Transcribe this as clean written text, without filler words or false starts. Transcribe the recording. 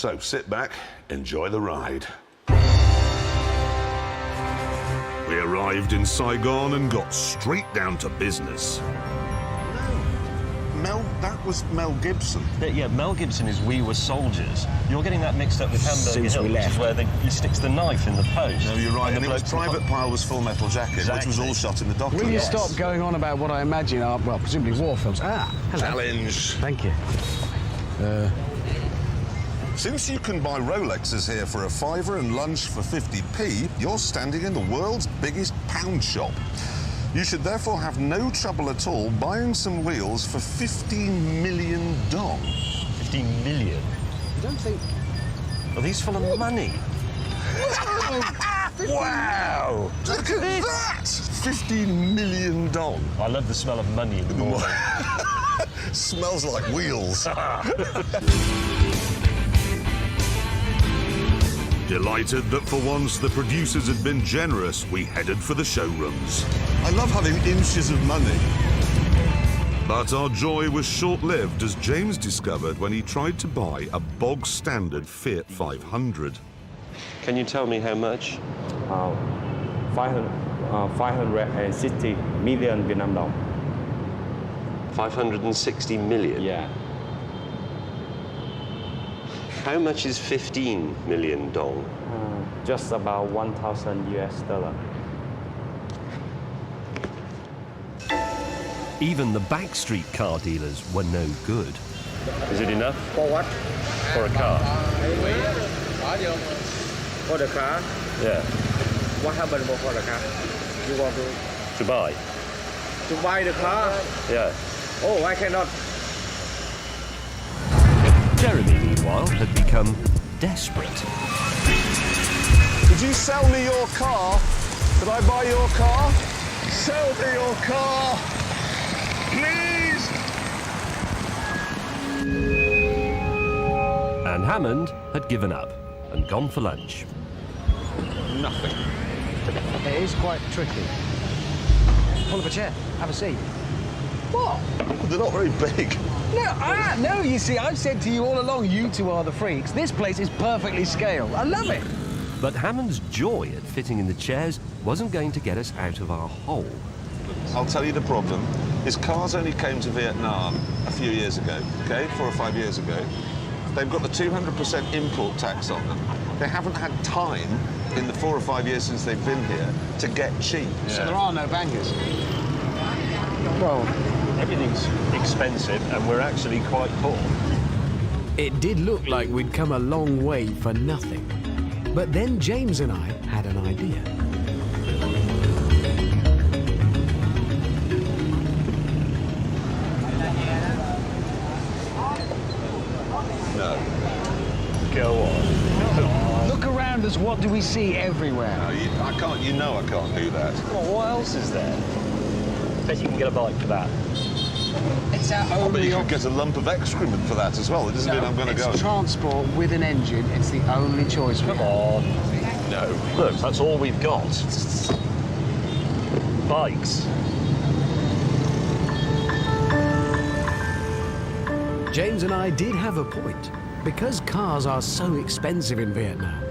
So sit back, enjoy the ride. We arrived in Saigon and got straight down to business. That was Mel Gibson. Yeah, Mel Gibson is We Were Soldiers. You're getting that mixed up with Hamburger Hill, which is where he sticks the knife in the post. No, you're right. And it was bloke's Private Pile was Full Metal Jacket, which was all shot in the Docklands. Will you stop going on about what I imagine are, well, presumably war films? Ah, hello. Challenge. Thank you. Since you can buy Rolexes here for a fiver and lunch for 50p, you're standing in the world's biggest pound shop. You should therefore have no trouble at all buying some wheels for 15 million dong. 15 million? You don't think... Are these full of money? Wow! Look at that! 15 million dong. I love the smell of money in the morning. Smells like wheels. Delighted that for once the producers had been generous, we headed for the showrooms. I love having inches of money. But our joy was short-lived, as James discovered when he tried to buy a bog-standard Fiat 500. Can you tell me how much? 560 million Vietnam dong. 560 million? Yeah. How much is 15 million dong? Just about 1,000 US dollar. Even the backstreet car dealers were no good. Is it enough? For what? For a car? For the car? Yeah. What happened for the car? You want To buy? to buy the car? Yeah. Oh, I cannot. Jeremy, meanwhile, had become desperate. Could you sell me your car? Could I buy your car? Sell me your car, please! And Hammond had given up and gone for lunch. Nothing. It is quite tricky. Pull up a chair, have a seat. What? They're not very big. No, you see, I've said to you all along, you two are the freaks. This place is perfectly scaled. I love it. But Hammond's joy at fitting in the chairs wasn't going to get us out of our hole. I'll tell you the problem. His cars only came to Vietnam a few years ago, okay? 4 or 5 years ago. They've got the 200% import tax on them. They haven't had time in the 4 or 5 years since they've been here to get cheap. Yeah. So there are no bangers. Well, everything's expensive and we're actually quite poor. It did look like we'd come a long way for nothing. But then James and I had an idea. No. Go on. Look around us, what do we see everywhere? No, I can't, you know I can't do that. Well, what else is there? Bet you can get a bike for that. It's our But only you could get a lump of excrement for that as well. It doesn't mean I'm going to go. It's transport with an engine. It's the only choice we Come have. on. No. Look, that's all we've got. Bikes. James and I did have a point. Because cars are so expensive in Vietnam,